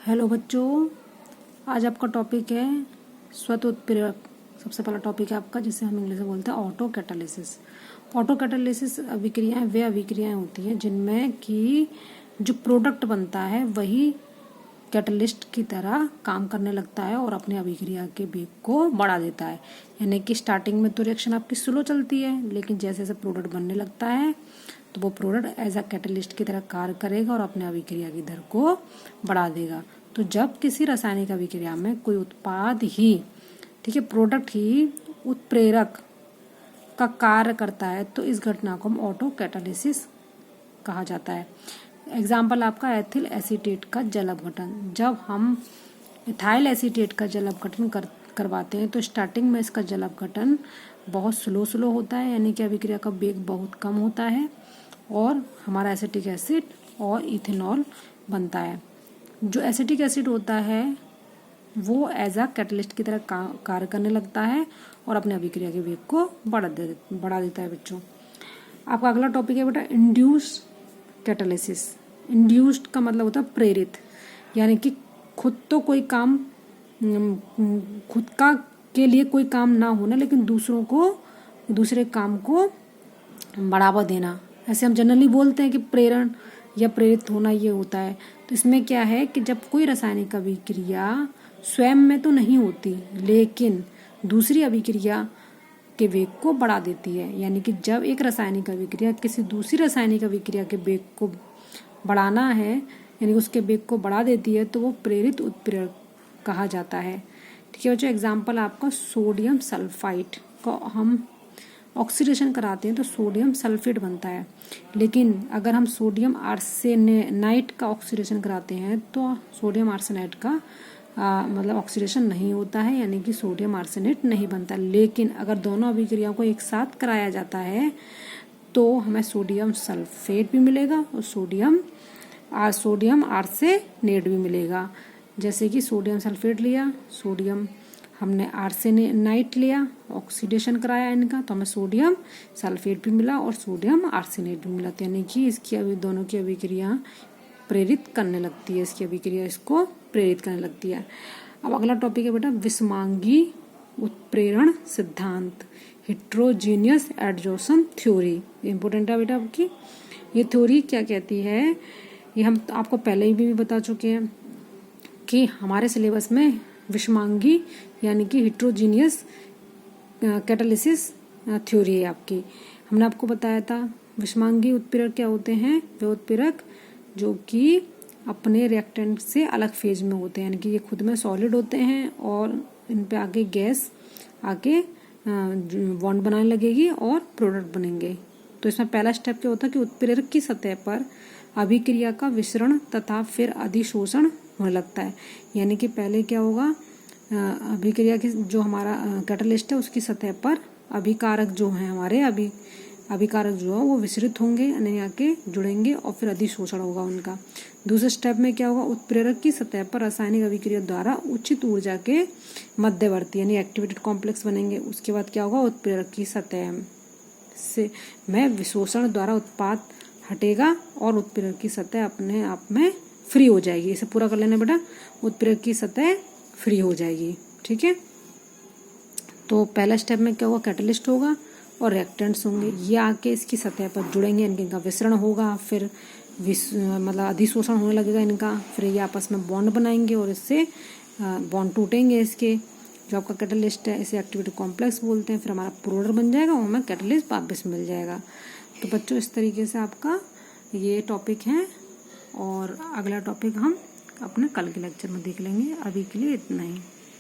Hello बच्चों, आज आपका टॉपिक है स्वतः उत्प्रेरक। सबसे पहला टॉपिक है आपका, जिसे हम इंग्लिश में बोलते हैं ऑटो कैटालिसिस। ऑटो कैटालिसिस अभिक्रियाएं वे अभिक्रियाएं होती हैं जिनमें कि जो प्रोडक्ट बनता है वही कैटलिस्ट की तरह काम करने लगता है और अपने अभिक्रिया के वेग को बढ़ा देता है। यानी कि स्टार्टिंग में तो रिएक्शन आपकी स्लो चलती है, लेकिन जैसे जैसे प्रोडक्ट बनने लगता है तो वो प्रोडक्ट एज अ कैटलिस्ट की तरह कार्य करेगा और अपने अभिक्रिया की दर को बढ़ा देगा। तो जब किसी रासायनिक अभिक्रिया में कोई उत्पाद ही प्रोडक्ट ही उत्प्रेरक का कार्य करता है तो इस घटना को हम ऑटो कैटालिसिस कहा जाता है। एग्जाम्पल आपका एथिल एसीटेट का जल अपघटन। जब हम इथाइल एसीटेट का जल अपघटन करवाते हैं तो स्टार्टिंग में इसका जल अपघटन बहुत स्लो होता है, यानी कि अभिक्रिया का वेग बहुत कम होता है और हमारा एसिटिक एसिड और इथेनॉल बनता है। जो एसिटिक एसिड होता है वो एज अ कैटलिस्ट की तरह कार्य करने लगता है और अपने अभिक्रिया के वेग को बढ़ा देता है। बच्चों, आपका अगला टॉपिक है बेटा इंड्यूस कैटालिसिस। इंड्यूस्ड का मतलब होता है प्रेरित, यानी कि खुद तो कोई काम खुद का के लिए कोई काम ना होना, लेकिन दूसरे काम को बढ़ावा देना। ऐसे हम जनरली बोलते हैं कि प्रेरण या प्रेरित होना ये होता है। तो इसमें क्या है कि जब कोई रासायनिक अभिक्रिया स्वयं में तो नहीं होती लेकिन दूसरी अभिक्रिया के वेग को बढ़ा देती है, यानी कि जब एक रासायनिक अभिक्रिया किसी दूसरी रासायनिक अभिक्रिया के वेग को बढ़ाना है, यानी उसके वेग को बढ़ा देती है, तो वो प्रेरित उत्प्रेरक कहा जाता है। ठीक है बच्चों, एग्जाम्पल आपका सोडियम सल्फाइड को हम ऑक्सीडेशन कराते हैं तो सोडियम सल्फेट बनता है, लेकिन अगर हम सोडियम आर्सेनाइड का ऑक्सीडेशन कराते हैं तो सोडियम आर्सेनाइड का मतलब ऑक्सीडेशन नहीं होता है, यानी कि सोडियम आर्सेनेट नहीं बनता। लेकिन अगर दोनों अभिक्रियाओं को एक साथ कराया जाता है तो हमें सोडियम सल्फेट भी मिलेगा और सोडियम आर्सेनेट भी मिलेगा। जैसे कि सोडियम सल्फेट लिया, सोडियम हमने आर्सेनाइट लिया, ऑक्सीडेशन कराया इनका, तो हमें सोडियम सल्फेट भी मिला और सोडियम आर्सेनेट भी मिला। यानी कि इसकी दोनों की अभिक्रिया प्रेरित करने लगती है, इसकी अभिक्रिया इसको प्रेरित करने लगती है। अब अगला टॉपिक है बेटा विषमांगी उत्प्रेरण सिद्धांत, हेट्रोजीनियस एडजॉर्प्शन थ्योरी। इंपॉर्टेंट है बेटा आपकी। ये थ्योरी क्या कहती है, ये हम आपको पहले ही भी बता चुके हैं कि हमारे सिलेबस में विषमांगी यानी कि हेट्रोजीनियस कैटालिसिस थ्योरी है आपकी। हमने आपको बताया था विषमांगी उत्प्रेरक क्या होते हैं। वे उत्प्रेरक जो कि अपने रिएक्टेंट से अलग फेज में होते हैं, यानी कि ये खुद में सॉलिड होते हैं और इन पे आगे गैस आके बॉन्ड बनाने लगेगी और प्रोडक्ट बनेंगे। तो इसमें पहला स्टेप क्या होता है कि उत्प्रेरक की सतह पर अभिक्रिया का विसरण तथा फिर अधिशोषण होने लगता है। यानी कि पहले क्या होगा, अभिक्रिया की जो हमारा कैटलिस्ट है उसकी सतह पर अभिकारक जो है हमारे अभिकारक जो है वो विसरित होंगे, यानी आके जुड़ेंगे और फिर अधिशोषण होगा उनका। दूसरे स्टेप में क्या होगा, उत्प्रेरक की सतह पर रासायनिक अभिक्रिया द्वारा उचित ऊर्जा के मध्यवर्ती यानी एक्टिवेटेड कॉम्प्लेक्स बनेंगे। उसके बाद क्या होगा, उत्प्रेरक की सतह से में विशोषण द्वारा उत्पाद हटेगा और उत्प्रेरक की सतह अपने आप में फ्री हो जाएगी। इसे पूरा कर लेना बेटा, उत्प्रेरक की सतह फ्री हो जाएगी। ठीक है, तो पहला स्टेप में क्या होगा, कैटलिस्ट होगा और रिएक्टेंट्स होंगे, ये आके इसकी सतह पर जुड़ेंगे, इनका विसरण होगा, फिर मतलब अधिशोषण होने लगेगा इनका, फिर ये आपस में बॉन्ड बनाएंगे और इससे बॉन्ड टूटेंगे इसके। जो आपका कैटलिस्ट है इसे एक्टिवेटेड कॉम्प्लेक्स बोलते हैं, फिर हमारा प्रोडक्ट बन जाएगा और हमें कैटलिस्ट वापस मिल जाएगा। तो बच्चों, इस तरीके से आपका ये टॉपिक है और अगला टॉपिक हम अपने कल के लेक्चर में देख लेंगे। अभी के लिए इतना ही।